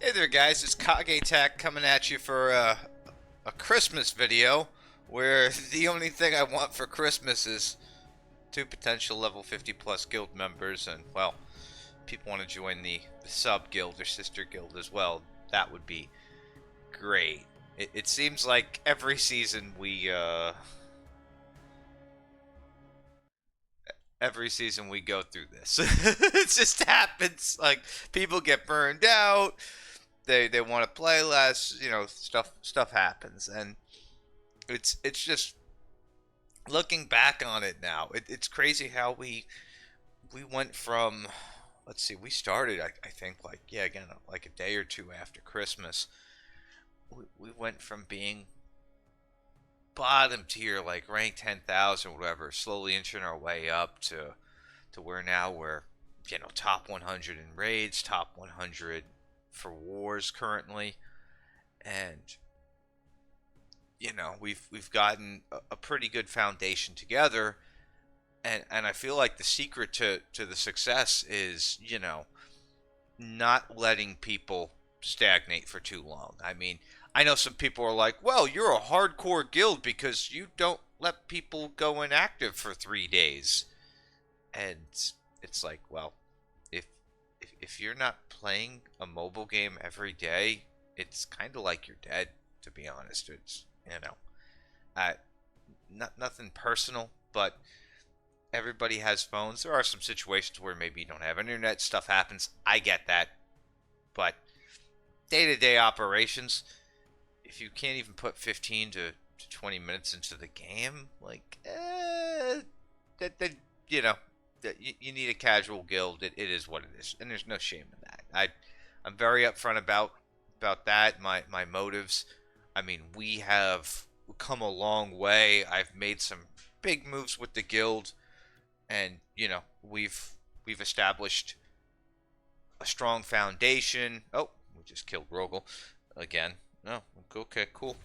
Hey there guys, it's Kage Tech coming at you for a Christmas video where the only thing I want for Christmas is two potential level 50 plus guild members, and well, people want to join the sub guild or sister guild as well. That would be great. It seems like every season we go through this. It just happens. Like people get burned out. They want to play less. Stuff happens, and it's just looking back on it now. It's crazy how we went from, let's see, we started I think like, yeah, again, like a day or two after Christmas. We went from being bottom tier, like rank 10,000 or whatever, slowly inching our way up to where now we're, top 100 in raids, top 100 for wars currently, and we've gotten a pretty good foundation together, and I feel like the secret to the success is, not letting people stagnate for too long. I mean, I know some people are like, well, you're a hardcore guild because you don't let people go inactive for 3 days. And it's like, well, if if you're not playing a mobile game every day, it's kind of like you're dead, to be honest. It's, uh, nothing personal, but everybody has phones. There are some situations where maybe you don't have internet, stuff happens. I get that. But day-to-day operations, if you can't even put 15 to 20 minutes into the game, like, that you know, that you need a casual guild. It is what it is, and there's no shame in that. I'm very upfront about that. My motives. I mean, we have come a long way. I've made some big moves with the guild, and we've established a strong foundation. Oh, we just killed Rogel again. No, okay, cool.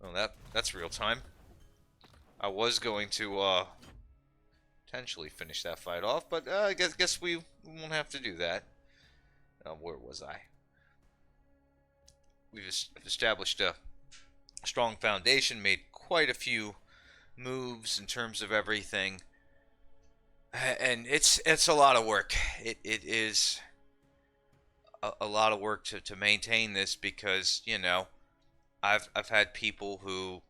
Oh, that's real time. I was going to potentially finish that fight off, but I guess we won't have to do that. Where was I? We've established a strong foundation, made quite a few moves in terms of everything, and it's a lot of work. It is a lot of work to maintain this because I've had people who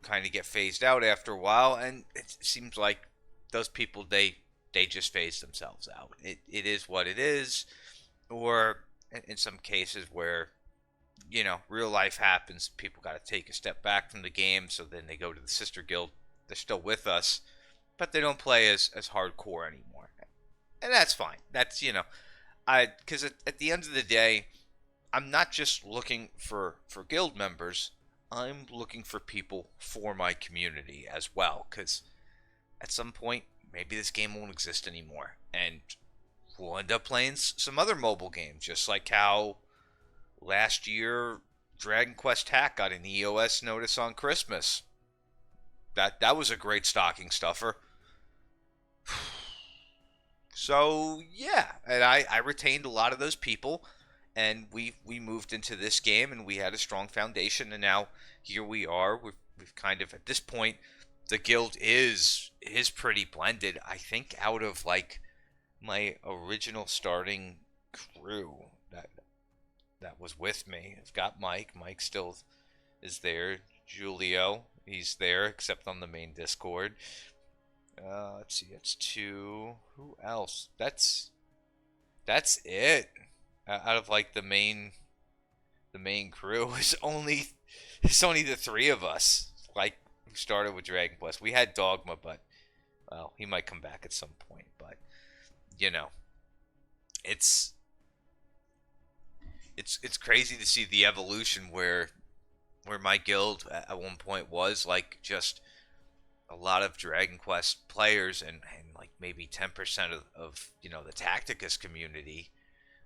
kind of get phased out after a while, and it seems like those people they just phase themselves out. It is what it is, or in some cases where real life happens, people got to take a step back from the game, so then they go to the sister guild. They're still with us, but they don't play as hardcore anymore, and that's fine. That's because at the end of the day, I'm not just looking for guild members. I'm looking for people for my community as well, because at some point maybe this game won't exist anymore, and we'll end up playing some other mobile games, just like how last year Dragon Quest Hack got an EOS notice on Christmas. That was a great stocking stuffer. So yeah, and I retained a lot of those people, and we moved into this game, and we had a strong foundation, and now here we are. We've kind of, at this point, the guild is pretty blended. I think out of like my original starting crew that was with me, I've got Mike. Mike still is there. Julio, he's there, except on the main Discord. Let's see, that's two. Who else? That's it. Out of like the main crew, it's only the three of us. Like, who started with Dragon Quest. We had Dogma, but well, he might come back at some point. But you know, it's it's crazy to see the evolution where my guild at one point was like just a lot of Dragon Quest players, and like maybe 10% of the Tacticus community,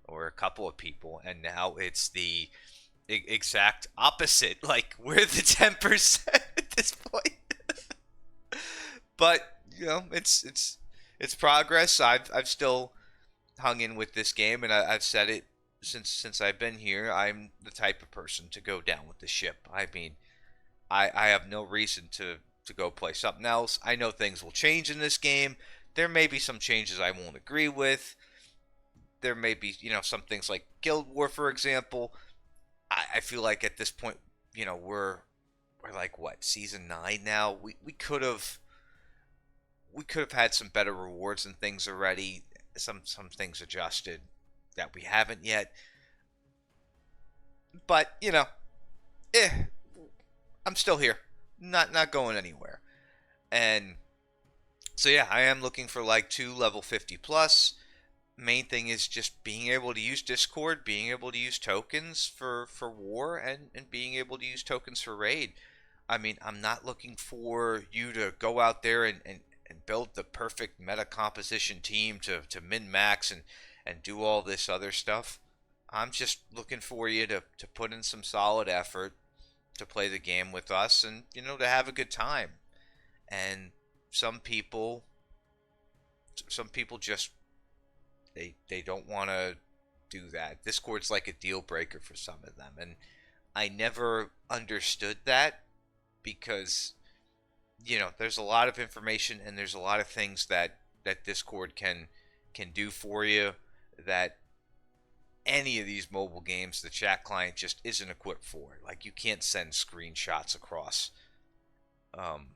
or a couple of people, and now it's the exact opposite. Like, we're the 10% at this point. But it's progress. I've still hung in with this game, and I've said it since I've been here. I'm the type of person to go down with the ship. I mean, I have no reason to go play something else. I know things will change in this game. There may be some changes I won't agree with. There may be, some things like Guild War, for example. I feel like at this point, we're like what, season 9 now. We could have had some better rewards and things already. Some things adjusted that we haven't yet. But eh, I'm still here, not going anywhere. And so yeah, I am looking for like 2 level 50 plus. Main thing is just being able to use Discord, being able to use tokens for war, and being able to use tokens for raid. I mean, I'm not looking for you to go out there and build the perfect meta composition team to min max and do all this other stuff. I'm just looking for you to put in some solid effort to play the game with us, and to have a good time. And some people some people just they don't want to do that. Discord's like a deal breaker for some of them, and I never understood that because there's a lot of information and there's a lot of things that Discord can do for you that any of these mobile games the chat client just isn't equipped for. Like, you can't send screenshots um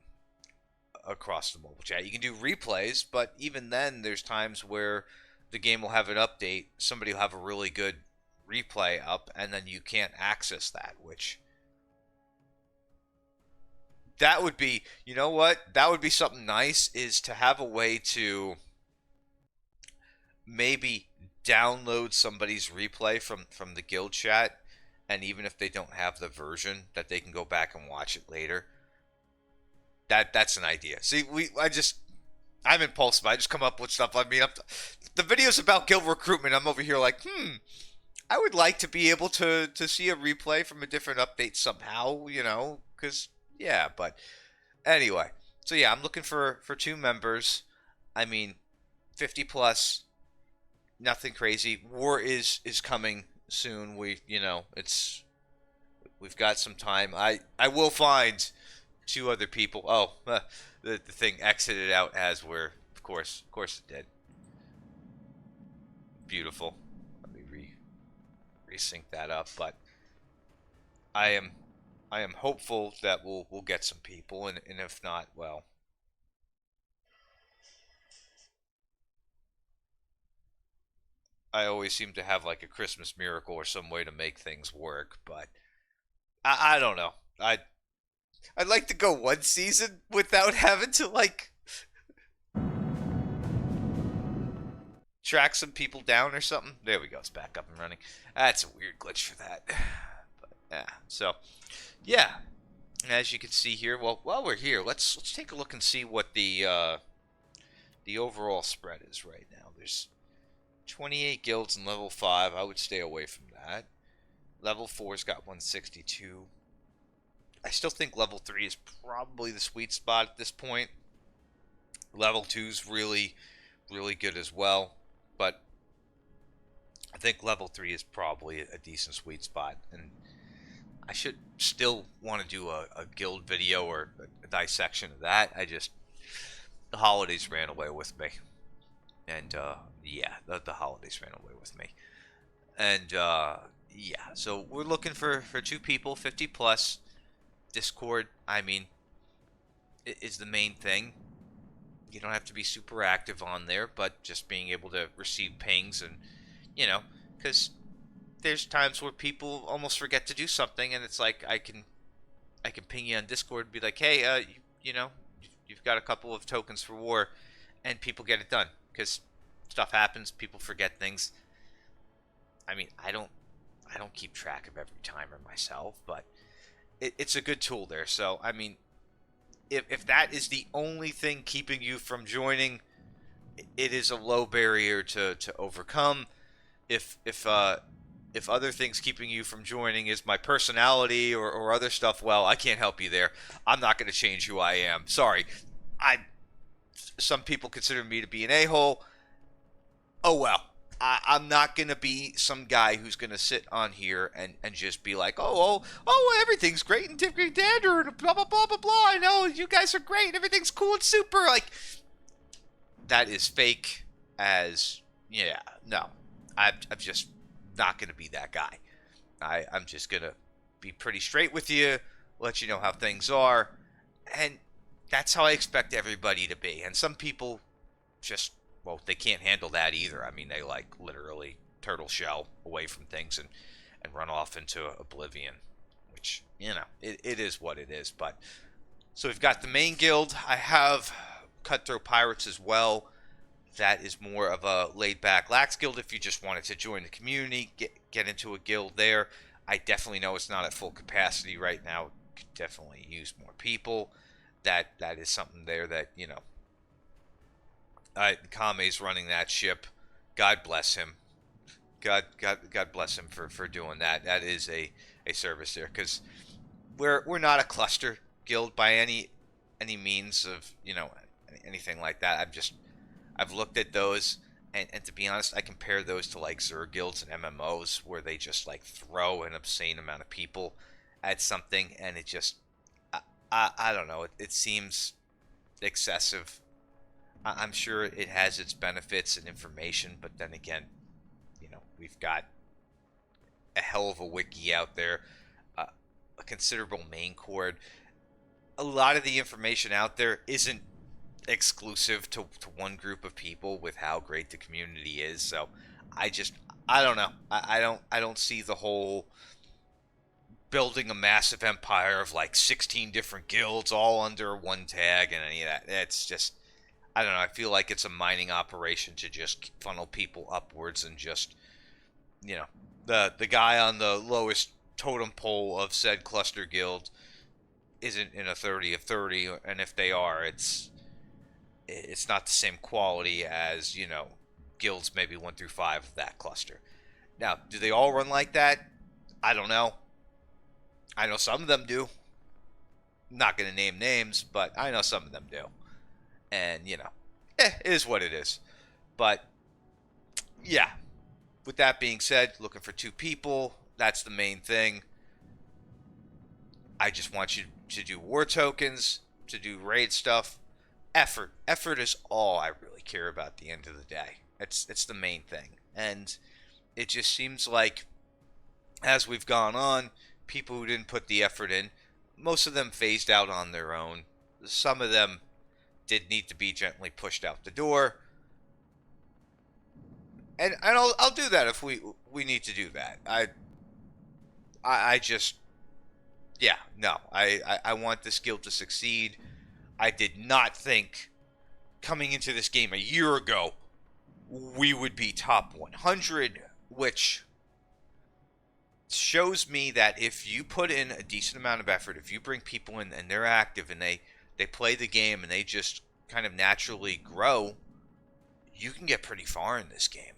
across the mobile chat. You can do replays, but even then there's times where the game will have an update, somebody will have a really good replay up, and then you can't access that, which that would be, that would be something nice, is to have a way to maybe download somebody's replay from the guild chat, and even if they don't have the version, that they can go back and watch it later. That's an idea. See, I'm impulsive. I just come up with stuff. I mean, the videos about guild recruitment, I'm over here like, I would like to be able to see a replay from a different update somehow, because yeah. But anyway, so yeah, I'm looking for 2 members. I mean, 50 plus, nothing crazy. War is coming soon. We've got some time. I will find 2 other people. Oh, the thing exited out as we're, of course it did. Beautiful. Let me resync that up. But I am I am hopeful that we'll get some people, and if not, well, I always seem to have like a Christmas miracle or some way to make things work. But I don't know. I'd like to go one season without having to like track some people down or something. There we go. It's back up and running. That's a weird glitch for that. But yeah. So yeah, as you can see here, well, while we're here, let's take a look and see what the overall spread is right now. There's 28 guilds in level 5. I would stay away from that. Level 4's got 162. I still think level 3 is probably the sweet spot at this point. Level 2's really, really good as well. But I think level 3 is probably a decent sweet spot. And I should still want to do a guild video or a dissection of that. The holidays ran away with me. And yeah, the holidays ran away with me. And yeah, so we're looking for 2 people, 50 plus. Discord, I mean, is the main thing. You don't have to be super active on there, but just being able to receive pings, and because there's times where people almost forget to do something, and it's like I can ping you on Discord and be like, hey, you've got a couple of tokens for war, and people get it done because stuff happens, people forget things. I mean, I don't keep track of every timer myself, but it's a good tool there. So I mean, if that is the only thing keeping you from joining, it is a low barrier to overcome. If other things keeping you from joining is my personality or other stuff, well, I can't help you there. I'm not going to change who I am. Sorry. I Some people consider me to be an a-hole. Oh well. I'm not going to be some guy who's going to sit on here and just be like, oh, everything's great and Tiffany Dander and blah, blah, blah, blah, blah. I know you guys are great. Everything's cool and super. Like, that is fake as, yeah, no. I'm just not going to be that guy. I'm just going to be pretty straight with you, let you know how things are. And that's how I expect everybody to be. And some people just, well, they can't handle that either. I mean, they like literally turtle shell away from things and run off into oblivion, which, it is what it is. But so we've got the main guild. I have Cutthroat Pirates as well. That is more of a laid-back lax guild if you just wanted to join the community, get into a guild there. I definitely know it's not at full capacity right now. Could definitely use more people. That is something there that, Kame's running that ship. God bless him. God bless him for doing that. That is a service there, because we're not a cluster guild by any means of anything like that. I've looked at those, and to be honest, I compare those to like Zerg guilds and MMOs where they just like throw an obscene amount of people at something, and it just I don't know. It seems excessive. I'm sure it has its benefits and information, but then again, we've got a hell of a wiki out there, a considerable main chord. A lot of the information out there isn't exclusive to one group of people with how great the community is. So I don't know. I don't see the whole building a massive empire of like 16 different guilds all under one tag and any of that. It's just, I don't know. I feel like it's a mining operation to just funnel people upwards and just, the guy on the lowest totem pole of said cluster guild isn't in a 30 of 30, and if they are, it's not the same quality as, guilds maybe 1 through 5 of that cluster. Now, do they all run like that? I don't know. I know some of them do. I'm not going to name names, but I know some of them do. And, it is what it is. But, yeah. With that being said, looking for 2 people. That's the main thing. I just want you to do war tokens, to do raid stuff. Effort is all I really care about at the end of the day. It's the main thing. And it just seems like as we've gone on, people who didn't put the effort in, most of them phased out on their own. Some of them did need to be gently pushed out the door, and I'll do that if we need to do that. I just, yeah, no, I want this guild to succeed. I did not think coming into this game a year ago we would be top 100, which shows me that if you put in a decent amount of effort, if you bring people in and they're active and they play the game and they just kind of naturally grow, you can get pretty far in this game.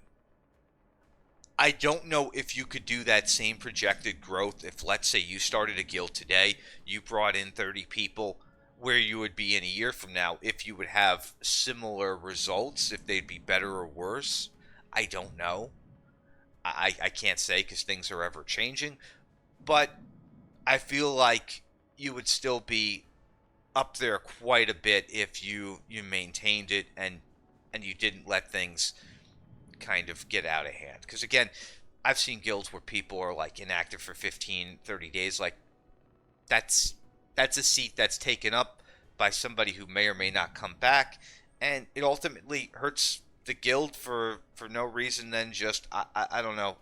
I don't know if you could do that same projected growth if, let's say, you started a guild today, you brought in 30 people, where you would be in a year from now, if you would have similar results, if they'd be better or worse. I don't know. I can't say because things are ever changing, but I feel like you would still be up there quite a bit if you maintained it and you didn't let things kind of get out of hand. Because again, I've seen guilds where people are like inactive for 15, 30 days. Like that's a seat that's taken up by somebody who may or may not come back, and it ultimately hurts the guild for no reason than just I don't know,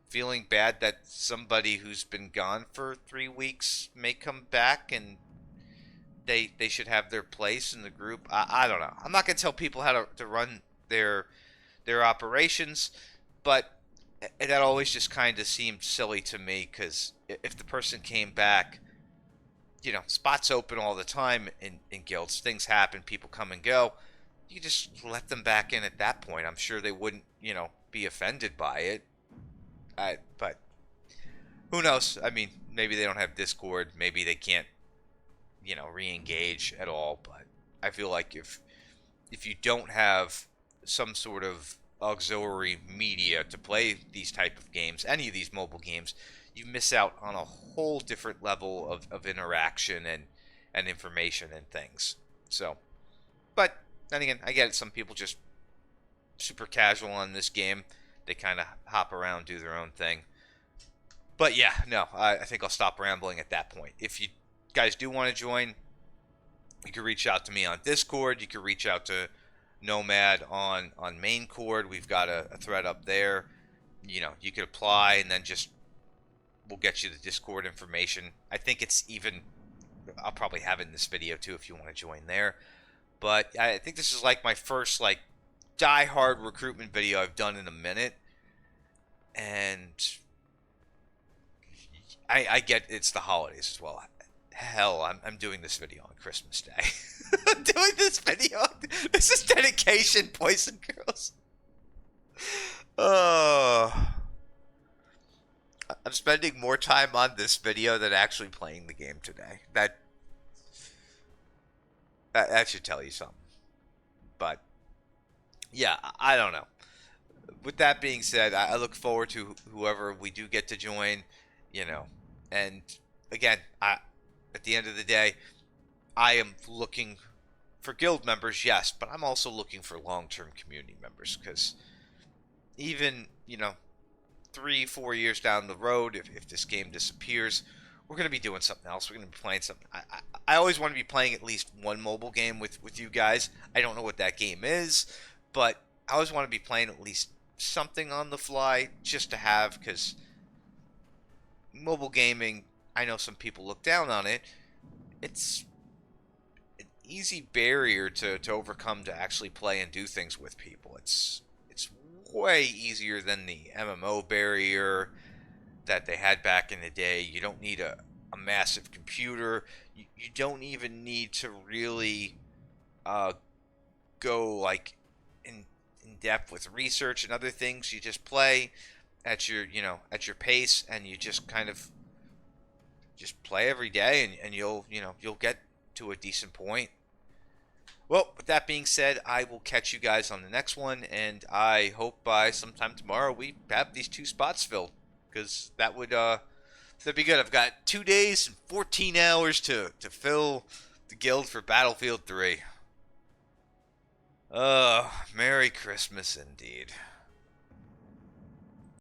feeling bad that somebody who's been gone for 3 weeks may come back and they should have their place in the group. I don't know. I'm not gonna tell people how to run their operations, but that always just kind of seemed silly to me, because if the person came back, spots open all the time in guilds. Things happen. People come and go. You just let them back in at that point. I'm sure they wouldn't, be offended by it. But who knows? I mean, maybe they don't have Discord. Maybe they can't, re-engage at all. But I feel like if you don't have some sort of auxiliary media to play these type of games, any of these mobile games, you miss out on a whole different level of interaction and information and things. So, but then again, I get it. Some people just super casual on this game. They kind of hop around, do their own thing. But yeah, no, I think I'll stop rambling at that point. If you guys do want to join, you can reach out to me on Discord. You can reach out to Nomad on main cord. We've got a thread up there. You know, you could apply and then just we'll get you the Discord information. I think it's even I'll probably have it in this video too if you want to join there. But I think this is like my first like die-hard recruitment video I've done in a minute, and I get it's the holidays as well. Hell, I'm doing this video on Christmas Day. I'm doing this video. This is dedication, boys and girls. Oh, I'm spending more time on this video than actually playing the game today. That should tell you something. But yeah, I don't know. With that being said, I look forward to whoever we do get to join. You know, and again, at the end of the day, I am looking for guild members, yes, but I'm also looking for long-term community members because even, you know, 3-4 years down the road, if this game disappears, we're going to be doing something else. We're going to be playing something. I always want to be playing at least one mobile game with you guys. I don't know what that game is, but I always want to be playing at least something on the fly just to have, because mobile gaming, I know some people look down on it. It's an easy barrier to overcome to actually play and do things with people. It's way easier than the MMO barrier that they had back in the day. You don't need a massive computer. You don't even need to really go like in depth with research and other things. You just play at your at your pace, and you just kind of just play every day, and you'll get to a decent point. Well, with that being said, I will catch you guys on the next one, and I hope by sometime tomorrow we have these 2 spots filled, because that'd be good. I've got 2 days and 14 hours to fill the guild for Battlefield 3. Merry Christmas indeed.